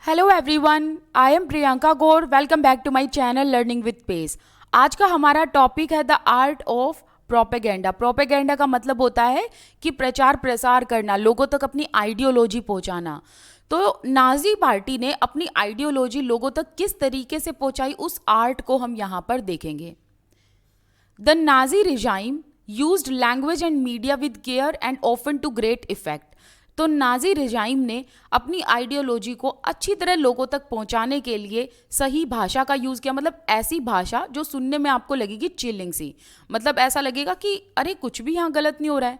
Hello everyone, I am Priyanka Gaur. Welcome back to my channel learning with pace. आज का हमारा topic है the art of propaganda. Propaganda का मतलब होता है कि प्रचार प्रसार करना, लोगों तक अपनी आइडियोलॉजी पहुंचाना। तो नाजी पार्टी ने अपनी आइडियोलॉजी लोगों तक किस तरीके से पहुंचाई, उस आर्ट को हम यहाँ पर देखेंगे। The Nazi regime used language and media with care and often to great effect। तो नाजी रिजाइम ने अपनी आइडियोलॉजी को अच्छी तरह लोगों तक पहुंचाने के लिए सही भाषा का यूज़ किया। मतलब ऐसी भाषा जो सुनने में आपको लगेगी चिलिंग सी, मतलब ऐसा लगेगा कि अरे कुछ भी यहाँ गलत नहीं हो रहा है।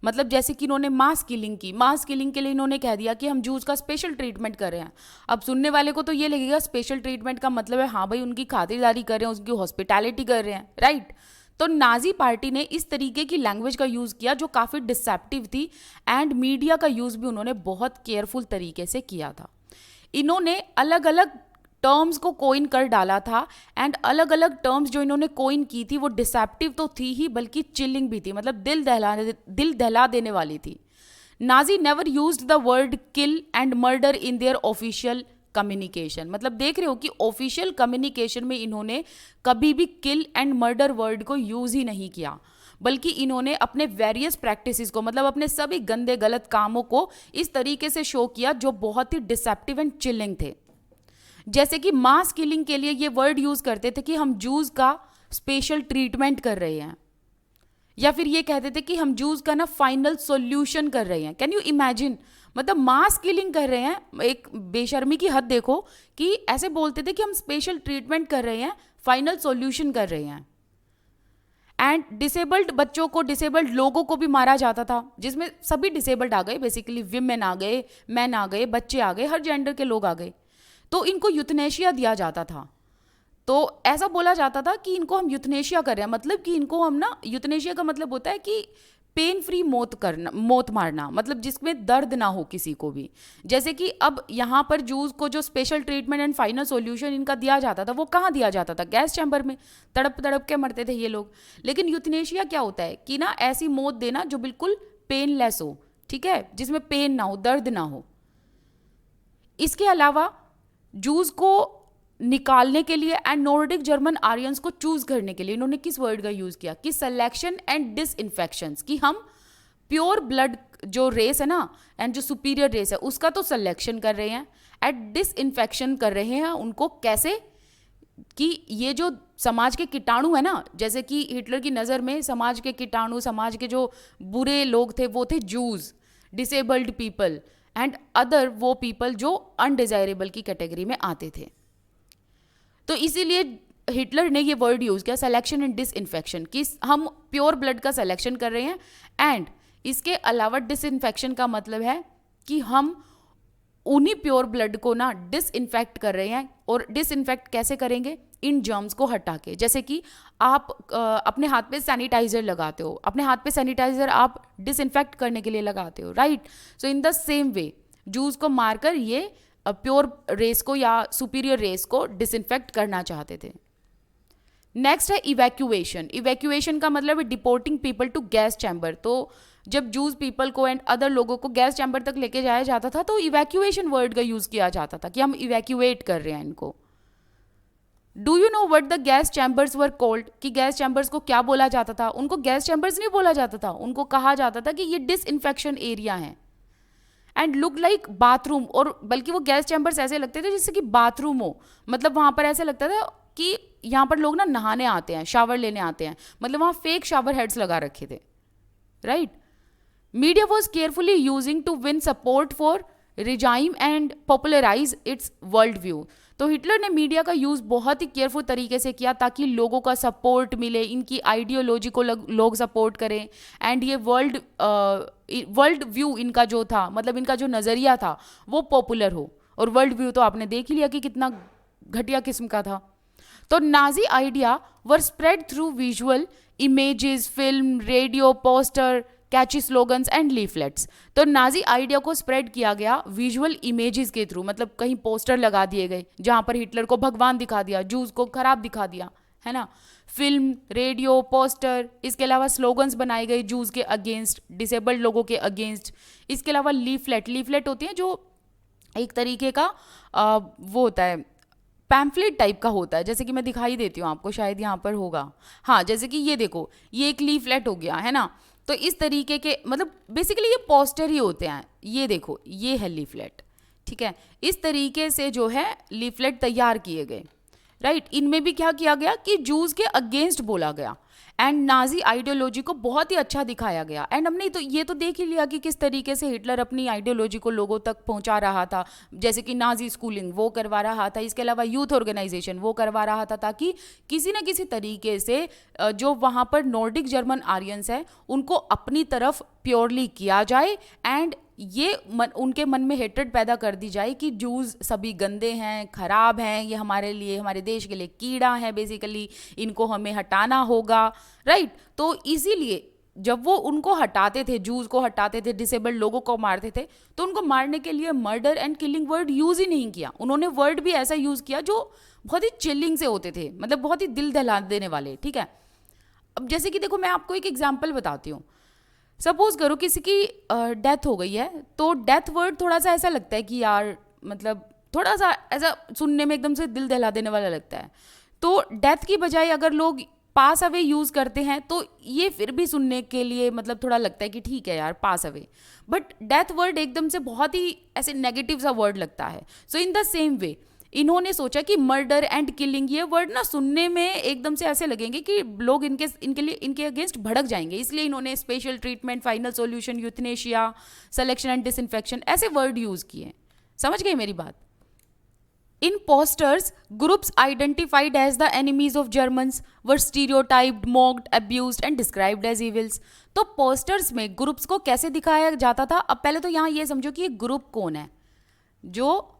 मतलब जैसे कि इन्होंने मास किलिंग की, मास किलिंग के लिए इन्होंने कह दिया कि हम जूस का स्पेशल ट्रीटमेंट कर रहे हैं। अब सुनने वाले को तो ये लगेगा स्पेशल ट्रीटमेंट का मतलब है हाँ भाई उनकी खातिरदारी कर रहे हैं, उसकी हॉस्पिटैलिटी कर रहे हैं, राइट। तो नाजी पार्टी ने इस तरीके की लैंग्वेज का यूज़ किया जो काफ़ी डिसेप्टिव थी, एंड मीडिया का यूज़ भी उन्होंने बहुत केयरफुल तरीके से किया था। इन्होंने अलग अलग टर्म्स को कोइन कर डाला था, एंड अलग अलग टर्म्स जो इन्होंने कोइन की थी वो डिसेप्टिव तो थी ही बल्कि चिलिंग भी थी, मतलब दिल दहला देने वाली थी। Nazi never used the word kill and murder in their official communication. मतलब देख रहे हो कि ऑफिशियल कम्युनिकेशन में इन्होंने कभी भी किल एंड मर्डर वर्ड को यूज ही नहीं किया, बल्कि इन्होंने अपने वेरियस प्रैक्टिसेस को, मतलब अपने सभी गंदे गलत कामों को इस तरीके से शो किया जो बहुत ही डिसेप्टिव एंड चिलिंग थे। जैसे कि मास किलिंग के लिए ये वर्ड यूज करते थे कि हम जूस का स्पेशल ट्रीटमेंट कर रहे हैं, या फिर ये कहते थे कि हम जूस का ना फाइनल सॉल्यूशन कर रहे हैं। कैन यू इमेजिन, मतलब मास किलिंग कर रहे हैं। एक बेशर्मी की हद देखो कि ऐसे बोलते थे कि हम स्पेशल ट्रीटमेंट कर रहे हैं, फाइनल सॉल्यूशन कर रहे हैं। एंड डिसेबल्ड बच्चों को, डिसेबल्ड लोगों को भी मारा जाता था, जिसमें सभी डिसेबल्ड आ गए, बेसिकली विमेन आ गए, मैन आ गए, बच्चे आ गए, हर जेंडर के लोग आ गए। तो इनको यूथनेशिया दिया जाता था। तो ऐसा बोला जाता था कि इनको हम यूथनेशिया कर रहे हैं, मतलब कि इनको हम ना, यूथनेशिया का मतलब होता है कि पेन फ्री मौत करना, मौत मारना, मतलब जिसमें दर्द ना हो किसी को भी। जैसे कि अब यहाँ पर जूस को जो special treatment and final solution इनका दिया जाता था, वो कहाँ दिया जाता था? गैस चैम्बर में तड़प तड़प के मरते थे ये लोग। लेकिन यूथनेशिया क्या होता है कि ना ऐसी मौत देना जो बिल्कुल पेनलेस हो, ठीक है, जिसमें पेन ना हो, दर्द ना हो। इसके अलावा जूस को निकालने के लिए एंड नॉर्डिक जर्मन आर्यंस को चूज करने के लिए इन्होंने किस वर्ड का यूज किया कि सिलेक्शन एंड डिसइंफेक्शन, कि हम प्योर ब्लड जो रेस है ना, एंड जो सुपीरियर रेस है उसका तो सिलेक्शन कर रहे हैं, एंड डिसइंफेक्शन कर रहे हैं उनको। कैसे कि ये जो समाज के कीटाणु है ना, जैसे कि हिटलर की नज़र में समाज के कीटाणु, समाज के जो बुरे लोग थे वो थे जूज, डिसेबल्ड पीपल एंड अदर वो पीपल जो अनडिजायरेबल की कैटेगरी में आते थे। तो इसीलिए हिटलर ने ये वर्ड यूज़ किया, सिलेक्शन एंड डिसइंफेक्शन, कि हम प्योर ब्लड का सिलेक्शन कर रहे हैं, एंड इसके अलावा डिसइंफेक्शन का मतलब है कि हम उन्हीं प्योर ब्लड को ना डिसइंफेक्ट कर रहे हैं। और डिसइंफेक्ट कैसे करेंगे? इन जर्म्स को हटा के। जैसे कि आप अपने हाथ पे सैनिटाइजर लगाते हो, अपने हाथ पे सैनिटाइजर आप डिसइंफेक्ट करने के लिए लगाते हो, right. So in the same way juice को मारकर ये प्योर रेस को या सुपीरियर रेस को डिसइंफेक्ट करना चाहते थे। नेक्स्ट है इवैक्यूएशन। इवैक्यूएशन का मतलब है deporting people to gas chamber. तो जब जूस पीपल को एंड अदर लोगों को गैस चैम्बर तक लेके जाया जाता था तो इवैक्यूएशन वर्ड का यूज किया जाता था कि हम इवैक्यूएट कर रहे हैं इनको। Do you know what the gas chambers were called, कि गैस चैम्बर्स को क्या बोला जाता था? उनको गैस चैम्बर्स नहीं बोला जाता था, उनको कहा जाता था कि ये डिसइंफेक्शन एरिया है, एंड लुक लाइक बाथरूम। और बल्कि वो गैस चैम्बर्स ऐसे लगते थे जैसे कि बाथरूम हो, मतलब वहाँ पर ऐसे लगता था कि यहाँ पर लोग ना नहाने आते हैं, शावर लेने आते हैं, मतलब वहाँ फेक शावर हेड्स लगा रखे थे, right. Media was carefully using to win support for regime and popularise its world view. तो हिटलर ने मीडिया का यूज़ बहुत ही केयरफुल तरीके से किया ताकि लोगों का सपोर्ट मिले, इनकी आइडियोलॉजी को लोग सपोर्ट करें, एंड ये वर्ल्ड व्यू इनका जो था, मतलब इनका जो नज़रिया था वो पॉपुलर हो। और वर्ल्ड व्यू तो आपने देख ही लिया कि कितना घटिया किस्म का था। तो Nazi idea were spread through visual images, film, radio, poster, catchy slogans and leaflets. तो नाजी आइडिया को स्प्रेड किया गया विजुअल इमेजेस के थ्रू, मतलब कहीं पोस्टर लगा दिए गए जहां पर हिटलर को भगवान दिखा दिया, जूस को खराब दिखा दिया, है ना। फिल्म, रेडियो, पोस्टर, इसके अलावा स्लोगन्स बनाए गए जूस के अगेंस्ट, डिसेबल्ड लोगों के अगेंस्ट। इसके अलावा लीफलेट होती हैं जो एक तरीके का वो होता है, पैम्फलेट टाइप का होता है, जैसे कि मैं दिखाई देती हूँ आपको, शायद यहाँ पर होगा। हाँ, जैसे कि ये देखो, ये एक लीफलेट हो गया है ना। तो इस तरीके के मतलब बेसिकली ये पोस्टर ही होते हैं। ये देखो, ये है लीफलेट, ठीक है। इस तरीके से जो है लीफलेट तैयार किए गए, राइट। इनमें भी क्या किया गया कि जूस के अगेंस्ट बोला गया एंड नाजी आइडियोलॉजी को बहुत ही अच्छा दिखाया गया। एंड हमने तो ये तो देख ही लिया कि किस तरीके से हिटलर अपनी आइडियोलॉजी को लोगों तक पहुंचा रहा था, जैसे कि नाजी स्कूलिंग वो करवा रहा था, इसके अलावा यूथ ऑर्गेनाइजेशन वो करवा रहा था, ताकि किसी न किसी तरीके से जो वहाँ पर नॉर्डिक जर्मन आर्यंस हैं उनको अपनी तरफ प्योरली किया जाए एंड ये उनके मन में हेट्रेड पैदा कर दी जाए कि जूस सभी गंदे हैं, खराब हैं, ये हमारे लिए, हमारे देश के लिए कीड़ा है बेसिकली, इनको हमें हटाना होगा, राइट। तो इसीलिए जब वो उनको हटाते थे, जूस को हटाते थे, डिसेबल्ड लोगों को मारते थे, तो उनको मारने के लिए murder and killing word use ही नहीं किया। उन्होंने वर्ड भी ऐसा यूज़ किया जो बहुत ही चिलिंग से होते थे, मतलब बहुत ही दिल दहला देने वाले, ठीक है। अब जैसे कि देखो, मैं आपको एक एग्जाम्पल बताती हूँ। सपोज करो किसी की डेथ हो गई है, तो डेथ वर्ड थोड़ा सा ऐसा लगता है कि यार, मतलब थोड़ा सा ऐसा सुनने में एकदम से दिल दहला देने वाला लगता है। तो डेथ की बजाय अगर लोग पास अवे यूज़ करते हैं तो ये फिर भी सुनने के लिए मतलब थोड़ा लगता है कि ठीक है यार, pass away. But death word एकदम से बहुत ही ऐसे नेगेटिव सा वर्ड लगता है। सो इन द सेम वे इन्होंने सोचा कि मर्डर एंड किलिंग ये वर्ड ना सुनने में एकदम से ऐसे लगेंगे कि लोग इनके लिए, इनके अगेंस्ट भड़क जाएंगे, इसलिए इन्होंने special treatment, final solution, euthanasia, selection and disinfection ऐसे वर्ड यूज किए। समझ गए मेरी बात? In posters, groups identified as the enemies of Germans were stereotyped, mocked, abused and described as evils. तो पोस्टर्स में ग्रुप्स को कैसे दिखाया जाता था? अब पहले तो यहाँ ये समझो कि ये ग्रुप कौन है, जो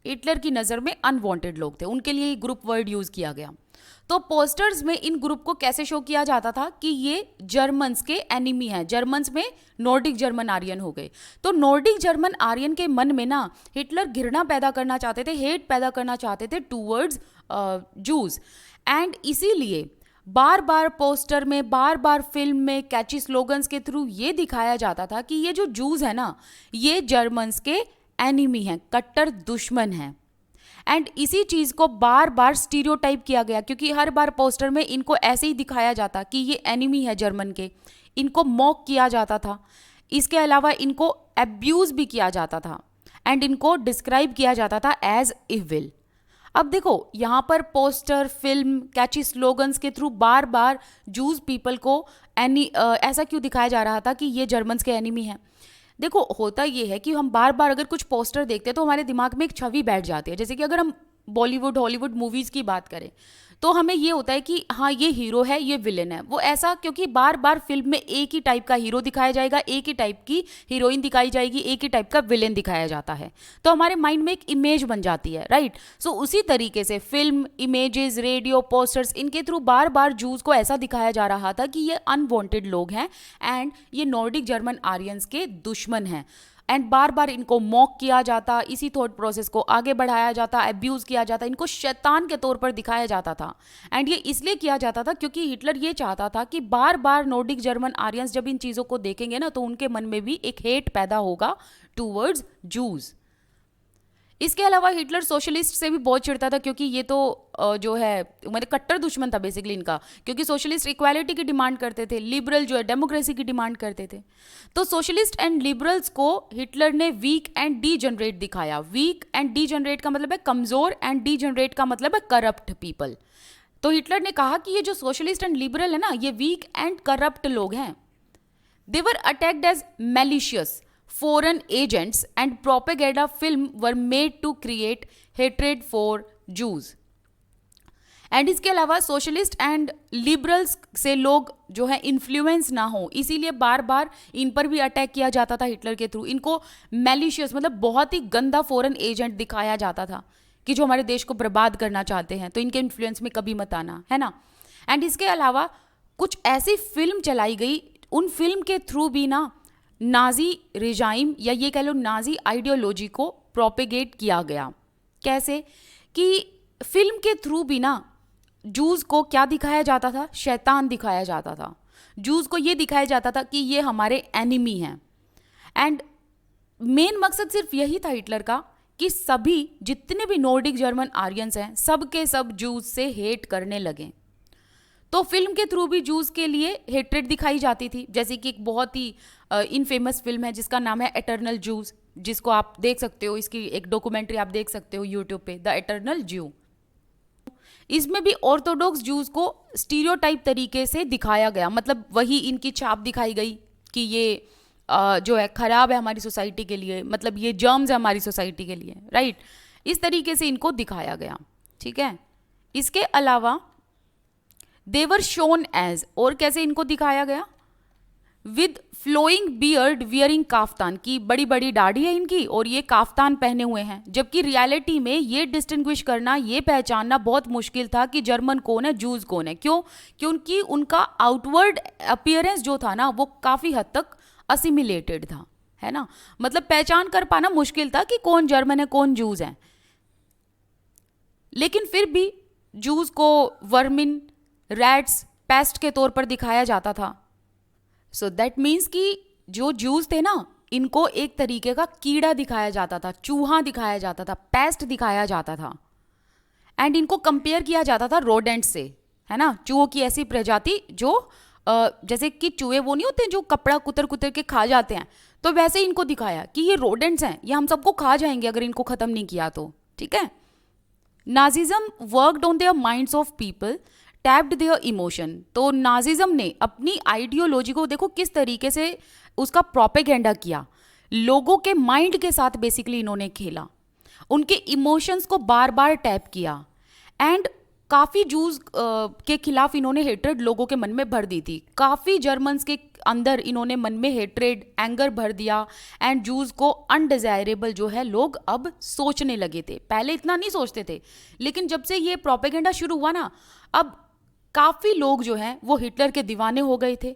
हिटलर की नज़र में अनवांटेड लोग थे, उनके लिए ग्रुप वर्ड यूज किया गया। तो पोस्टर्स में इन ग्रुप को कैसे शो किया जाता था कि ये जर्मन्स के एनिमी हैं। जर्मन्स में नॉर्डिक जर्मन आर्यन हो गए। तो नॉर्डिक जर्मन आर्यन के मन में ना हिटलर घृणा पैदा करना चाहते थे, हेट पैदा करना चाहते थे टूवर्ड्स जूस। एंड इसीलिए बार बार पोस्टर में, बार बार फिल्म में कैची स्लोगन्स के थ्रू ये दिखाया जाता था कि ये जो जूस है ना, ये जर्मन्स के एनिमी हैं, कट्टर दुश्मन हैं। एंड इसी चीज को बार बार स्टीरियोटाइप किया गया, क्योंकि हर बार पोस्टर में इनको ऐसे ही दिखाया जाता कि ये एनिमी है जर्मन के, इनको मॉक किया जाता था। इसके अलावा इनको अब्यूज भी किया जाता था एंड इनको डिस्क्राइब किया जाता था एज इविल। अब देखो, यहाँ पर पोस्टर, फिल्म, कैची स्लोगन्स के थ्रू बार बार जूस पीपल को ऐसा क्यों दिखाया जा रहा था कि ये जर्मन्स के एनिमी हैं? देखो, होता ये है कि हम बार बार अगर कुछ पोस्टर देखते हैं तो हमारे दिमाग में एक छवि बैठ जाती है। जैसे कि अगर हम बॉलीवुड, हॉलीवुड मूवीज़ की बात करें तो हमें ये होता है कि हाँ, ये हीरो है, ये विलेन है। वो ऐसा क्योंकि बार बार फिल्म में एक ही टाइप का हीरो दिखाया जाएगा, एक ही टाइप की हीरोइन दिखाई जाएगी, एक ही टाइप का विलेन दिखाया जाता है, तो हमारे माइंड में एक इमेज बन जाती है, राइट। सो उसी तरीके से फिल्म, इमेजेस, रेडियो, पोस्टर्स, इनके थ्रू बार बार जूस को ऐसा दिखाया जा रहा था कि ये अनवांटेड लोग हैं एंड ये नॉर्डिक जर्मन आर्यंस के दुश्मन हैं। एंड बार बार इनको मॉक किया जाता, इसी थॉट प्रोसेस को आगे बढ़ाया जाता, अब्यूज़ किया जाता, इनको शैतान के तौर पर दिखाया जाता था। एंड ये इसलिए किया जाता था क्योंकि हिटलर ये चाहता था कि बार बार नॉर्डिक जर्मन आर्यंस जब इन चीज़ों को देखेंगे ना, तो उनके मन में भी एक हेट पैदा होगा टूवर्ड्स जूस। इसके अलावा हिटलर सोशलिस्ट से भी बहुत चिढ़ता था, क्योंकि ये तो जो है मतलब कट्टर दुश्मन था बेसिकली इनका, क्योंकि सोशलिस्ट इक्वालिटी की डिमांड करते थे, लिबरल जो है डेमोक्रेसी की डिमांड करते थे। तो सोशलिस्ट एंड लिबरल्स को हिटलर ने वीक एंड डीजनरेट दिखाया। वीक एंड डीजनरेट का मतलब है कमज़ोर, एंड डीजनरेट का मतलब है करप्ट पीपल। तो हिटलर ने कहा कि ये जो सोशलिस्ट एंड लिबरल है ना, ये वीक एंड करप्ट लोग हैं। They were attacked as malicious foreign agents and propaganda film were made to create hatred for Jews. And इसके अलावा सोशलिस्ट एंड लिबरल्स से लोग जो है इन्फ्लुएंस ना हो, इसीलिए बार बार इन पर भी अटैक किया जाता था हिटलर के थ्रू। इनको मैलिशियस मतलब बहुत ही गंदा फॉरेन एजेंट दिखाया जाता था कि जो हमारे देश को बर्बाद करना चाहते हैं, तो इनके इन्फ्लुएंस में कभी मत आना, है ना। एंड इसके अलावा कुछ ऐसी फिल्म चलाई गई, उन फिल्म के थ्रू भी ना नाजी रिजाइम या ये कह लो नाजी आइडियोलॉजी को प्रोपेगेट किया गया। कैसे कि फिल्म के थ्रू भी ना जूस को क्या दिखाया जाता था? शैतान दिखाया जाता था। जूस को ये दिखाया जाता था कि ये हमारे एनिमी हैं। एंड मेन मकसद सिर्फ यही था हिटलर का कि सभी जितने भी नॉर्डिक जर्मन आर्यंस हैं सब के सब जूस से हेट करने लगे। तो फिल्म के थ्रू भी जूस के लिए हेट्रेड दिखाई जाती थी, जैसे कि एक बहुत ही इनफेमस फिल्म है जिसका नाम है एटर्नल जूस, जिसको आप देख सकते हो, इसकी एक डॉक्यूमेंट्री आप देख सकते हो यूट्यूब पे, द एटर्नल ज्यू। इसमें भी ऑर्थोडॉक्स जूस को स्टीरियोटाइप तरीके से दिखाया गया, मतलब वही इनकी छाप दिखाई गई कि ये जो है खराब है हमारी सोसाइटी के लिए, मतलब ये जर्म्स है हमारी सोसाइटी के लिए, राइट। इस तरीके से इनको दिखाया गया, ठीक है। इसके अलावा देवर शोन एज, और कैसे इनको दिखाया गया, with flowing beard wearing kaftan, की बड़ी बड़ी दाढ़ी है इनकी और ये काफ्तान पहने हुए हैं, जबकि रियलिटी में ये डिस्टिंग्विश करना, ये पहचानना बहुत मुश्किल था कि जर्मन कौन है, जूस कौन है। क्यों? क्योंकि उनका आउटवर्ड अपीयरेंस जो था ना वो काफ़ी हद तक असिमिलेटेड था, है ना, मतलब पहचान कर पाना मुश्किल था कि कौन जर्मन है कौन जूस है। लेकिन फिर भी जूस को वर्मिन, रैट्स, पेस्ट के तौर पर दिखाया जाता था। सो दैट मीन्स कि जो जूस थे ना इनको एक तरीके का कीड़ा दिखाया जाता था, चूहा दिखाया जाता था, पेस्ट दिखाया जाता था, एंड इनको कंपेयर किया जाता था रोडेंट से, है ना, चूहों की ऐसी प्रजाति जो जैसे कि चूहे वो नहीं होते जो कपड़ा कुतर कुतर के खा जाते हैं, तो वैसे इनको दिखाया कि ये रोडेंट्स हैं, ये हम सबको खा जाएंगे अगर इनको खत्म नहीं किया तो, ठीक है। Nazism worked on their minds of people, tapped there emotion. तो नाजिज्म ने अपनी आइडियोलॉजी को देखो किस तरीके से उसका प्रोपेगेंडा किया, लोगों के माइंड के साथ बेसिकली इन्होंने खेला, उनके इमोशंस को बार बार टैप किया, एंड काफ़ी जूस के खिलाफ इन्होंने हेट्रेड लोगों के मन में भर दी थी। काफ़ी जर्मन्स के अंदर इन्होंने मन में हेट्रेड, एंगर भर दिया, एंड जूस को अनडिजायरेबल जो है लोग अब सोचने लगे थे। पहले इतना नहीं सोचते थे, लेकिन जब से ये प्रोपेगेंडा शुरू हुआ ना, अब काफ़ी लोग जो हैं वो हिटलर के दीवाने हो गए थे।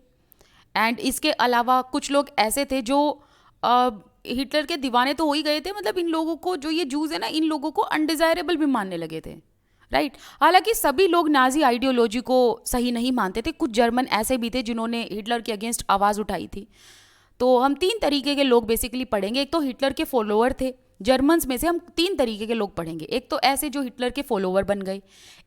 एंड इसके अलावा कुछ लोग ऐसे थे जो हिटलर के दीवाने तो हो ही गए थे, मतलब इन लोगों को जो ये जूस है ना, इन लोगों को अनडिजायरेबल भी मानने लगे थे, राइट। हालांकि सभी लोग नाजी आइडियोलॉजी को सही नहीं मानते थे, कुछ जर्मन ऐसे भी थे जिन्होंने हिटलर के अगेंस्ट आवाज़ उठाई थी। तो हम तीन तरीके के लोग बेसिकली पढ़ेंगे। एक तो हिटलर के फॉलोअर थे, जर्मन्स में से हम तीन तरीके के लोग पढ़ेंगे। एक तो ऐसे जो हिटलर के फॉलोअर बन गए,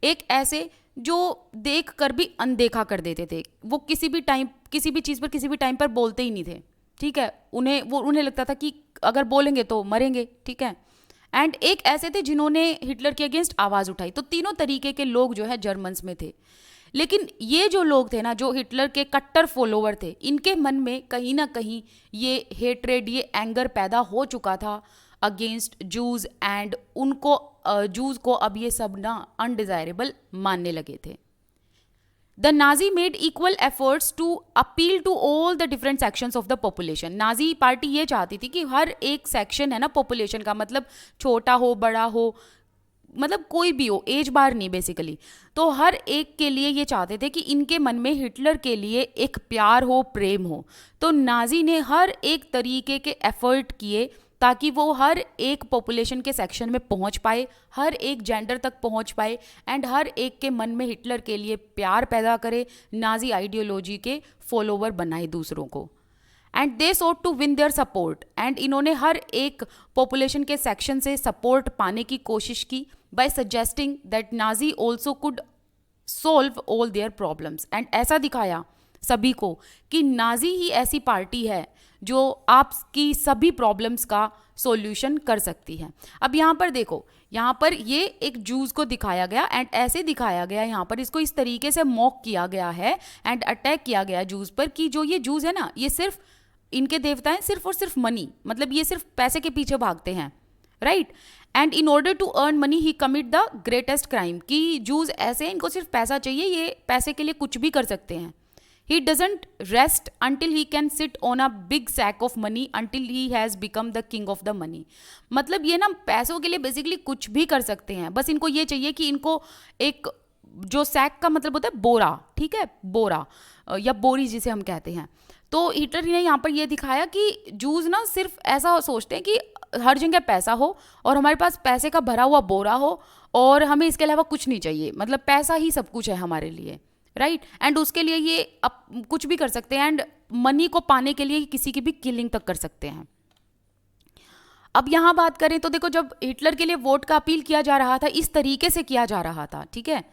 एक ऐसे जो देख कर भी अनदेखा कर देते थे, वो किसी भी टाइम किसी भी चीज़ पर किसी भी टाइम पर बोलते ही नहीं थे, ठीक है, उन्हें लगता था कि अगर बोलेंगे तो मरेंगे, ठीक है। एंड एक ऐसे थे जिन्होंने हिटलर के अगेंस्ट आवाज़ उठाई। तो तीनों तरीके के लोग जो है जर्मन्स में थे। लेकिन ये जो लोग थे ना, जो हिटलर के कट्टर फॉलोवर थे, इनके मन में कहीं ना कहीं ये हेट्रेड, ये एंगर पैदा हो चुका था अगेंस्ट जूज, एंड उनको जूज को अब ये सब ना अनडिजायरेबल मानने लगे थे। The Nazi made equal efforts to appeal to all the different sections of the population. Nazi party ये चाहती थी कि हर एक सेक्शन है ना पॉपुलेशन का, मतलब छोटा हो बड़ा हो, मतलब कोई भी हो, एज बार नहीं बेसिकली, तो हर एक के लिए ये चाहते थे कि इनके मन में हिटलर के लिए एक प्यार हो, प्रेम हो। तो नाजी ने हर एक तरीके के एफर्ट किए ताकि वो हर एक पॉपुलेशन के सेक्शन में पहुंच पाए, हर एक जेंडर तक पहुंच पाए, एंड हर एक के मन में हिटलर के लिए प्यार पैदा करे, नाजी आइडियोलॉजी के फॉलोवर बनाए दूसरों को। And they sought to win their support, and इन्होंने हर एक पॉपुलेशन के सेक्शन से सपोर्ट पाने की कोशिश की by suggesting that Nazi also could solve all their problems. And ऐसा दिखाया सभी को कि नाजी ही ऐसी पार्टी है जो आपकी सभी प्रॉब्लम्स का सॉल्यूशन कर सकती है। अब यहाँ पर देखो, यहाँ पर ये एक जूस को दिखाया गया, एंड ऐसे दिखाया गया यहाँ पर, इसको इस तरीके से मॉक किया गया है एंड अटैक किया गया जूस पर कि जो ये जूस है ना, ये सिर्फ इनके देवता हैं, सिर्फ और सिर्फ मनी, मतलब ये सिर्फ पैसे के पीछे भागते हैं, right. And in order to earn money he commit the greatest crime, कि जूस ऐसे हैं, इनको सिर्फ पैसा चाहिए, ये पैसे के लिए कुछ भी कर सकते हैं। He doesn't rest until he can sit on a big sack of money until he has become the king of the money। मतलब ये ना पैसों के लिए बेसिकली कुछ भी कर सकते हैं, बस इनको ये चाहिए कि इनको एक, जो सैक का मतलब होता है बोरा, ठीक है, बोरा या बोरी जिसे हम कहते हैं। तो हिटलर ने यहाँ पर ये दिखाया कि जूस ना सिर्फ ऐसा सोचते हैं कि हर जगह पैसा हो और हमारे पास पैसे का भरा हुआ बोरा हो और हमें इसके अलावा कुछ नहीं चाहिए, मतलब पैसा ही सब कुछ है हमारे लिए, राइट। एंड उसके लिए ये कुछ भी कर सकते हैं, एंड मनी को पाने के लिए किसी की भी किलिंग तक कर सकते हैं। अब यहाँ बात करें तो देखो, जब हिटलर के लिए वोट का अपील किया जा रहा था, इस तरीके से किया जा रहा था, ठीक है,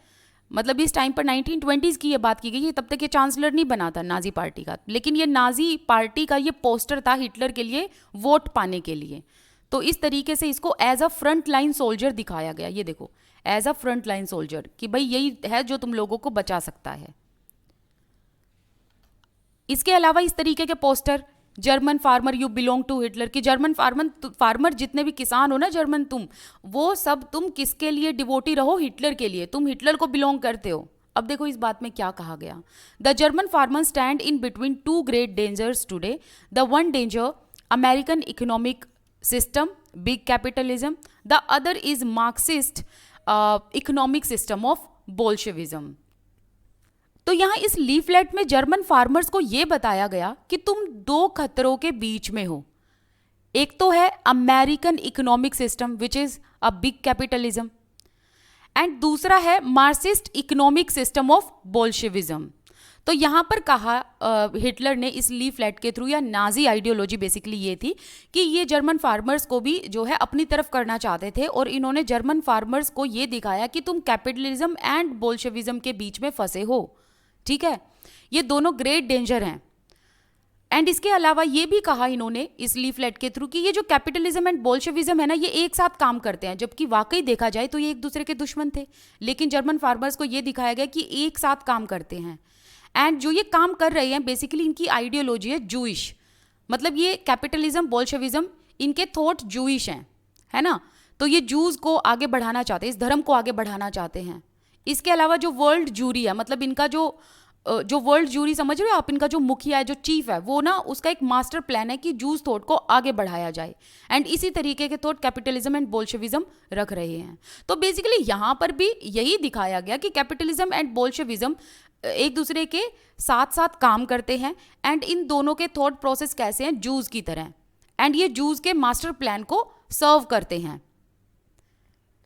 मतलब इस टाइम पर 1920s की ये बात की गई है, तब तक ये चांसलर नहीं बना था नाजी पार्टी का, लेकिन ये नाजी पार्टी का ये पोस्टर था हिटलर के लिए वोट पाने के लिए। तो इस तरीके से इसको as a front line soldier दिखाया गया, ये देखो, as a front line soldier, कि भाई यही है जो तुम लोगों को बचा सकता है। इसके अलावा इस तरीके के poster, German farmer you belong to Hitler, कि जर्मन फार्मर जितने भी किसान हो ना जर्मन, वो सब तुम किसके लिए डिवोटी रहो, हिटलर के लिए, तुम हिटलर को बिलोंग करते हो। अब देखो इस बात में क्या कहा गया, the German farmer stand in between two great dangers today, the one danger American economic system, big capitalism, the other is Marxist economic system of Bolshevism. तो यहाँ इस लीफलेट में जर्मन फार्मर्स को यह बताया गया कि तुम दो खतरों के बीच में हो, एक तो है American economic system which is a big capitalism, and दूसरा है Marxist economic system of Bolshevism. तो यहाँ पर कहा हिटलर ने इस लीफलेट के थ्रू, या नाजी आइडियोलॉजी बेसिकली ये थी कि ये जर्मन फार्मर्स को भी जो है अपनी तरफ करना चाहते थे, और इन्होंने जर्मन फार्मर्स को ये दिखाया कि तुम कैपिटलिज्म एंड बोल्शेविज्म के बीच में फंसे हो, ठीक है, ये दोनों ग्रेट डेंजर हैं। एंड इसके अलावा ये भी कहा इन्होंने इस लीफलेट के थ्रू कि ये जो कैपिटलिज्म एंड बोल्शेविज्म है ना, ये एक साथ काम करते हैं, जबकि वाकई देखा जाए तो ये एक दूसरे के दुश्मन थे, लेकिन जर्मन फार्मर्स को ये दिखाया गया कि एक साथ काम करते हैं। एंड जो ये काम कर रहे हैं बेसिकली इनकी आइडियोलॉजी है जूइश, मतलब ये कैपिटलिज्म बोल्शेविज्म इनके थॉट जूइश हैं, है ना, तो ये जूज को आगे बढ़ाना चाहते हैं, इस धर्म को आगे बढ़ाना चाहते हैं। इसके अलावा जो वर्ल्ड जूरी है, मतलब इनका जो वर्ल्ड जूरी समझ रहे हो आप, इनका जो मुखिया है, जो चीफ है, वो ना उसका एक मास्टर प्लान है कि जूस थॉट को आगे बढ़ाया जाए, एंड इसी तरीके के थॉट कैपिटलिज्म एंड बोल्शेविज्म रख रहे हैं। तो बेसिकली यहाँ पर भी यही दिखाया गया कि कैपिटलिज्म एंड बोल्शेविज्म एक दूसरे के साथ साथ काम करते हैं, एंड इन दोनों के थॉट प्रोसेस कैसे हैं, जूस की तरह, एंड ये जूस के मास्टर प्लान को सर्व करते हैं।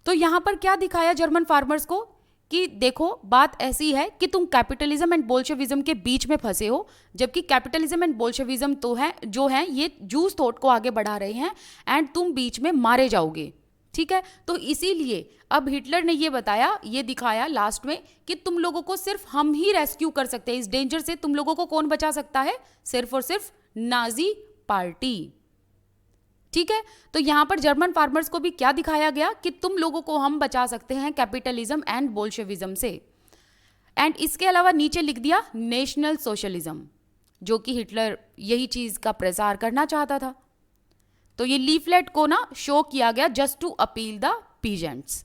तो यहाँ पर क्या दिखाया जर्मन फार्मर्स को कि देखो बात ऐसी है कि तुम कैपिटलिज्म एंड बोल्शेविज्म के बीच में फंसे हो, जबकि कैपिटलिज्म एंड बोल्शेविज्म तो है जो है ये जूस थॉट को आगे बढ़ा रहे हैं, एंड तुम बीच में मारे जाओगे, ठीक है। तो इसीलिए अब हिटलर ने ये बताया, ये दिखाया लास्ट में कि तुम लोगों को सिर्फ हम ही रेस्क्यू कर सकते हैं इस डेंजर से। तुम लोगों को कौन बचा सकता है, सिर्फ और सिर्फ नाजी पार्टी, ठीक है। तो यहां पर जर्मन फार्मर्स को भी क्या दिखाया गया कि तुम लोगों को हम बचा सकते हैं कैपिटलिज्म एंड बोल्शेविज्म से। एंड इसके अलावा नीचे लिख दिया नेशनल सोशलिज्म, जो कि हिटलर यही चीज का प्रसार करना चाहता था। तो ये लीफलेट को ना शो किया गया just to appeal the peasants.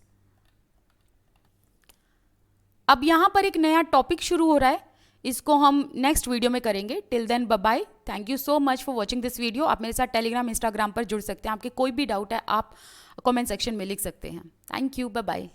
अब यहां पर एक नया टॉपिक शुरू हो रहा है, इसको हम नेक्स्ट वीडियो में करेंगे। Till then bye bye, thank you so much for watching this video. आप मेरे साथ टेलीग्राम इंस्टाग्राम पर जुड़ सकते हैं, आपके कोई भी डाउट है आप कमेंट सेक्शन में लिख सकते हैं। Thank you, bye bye.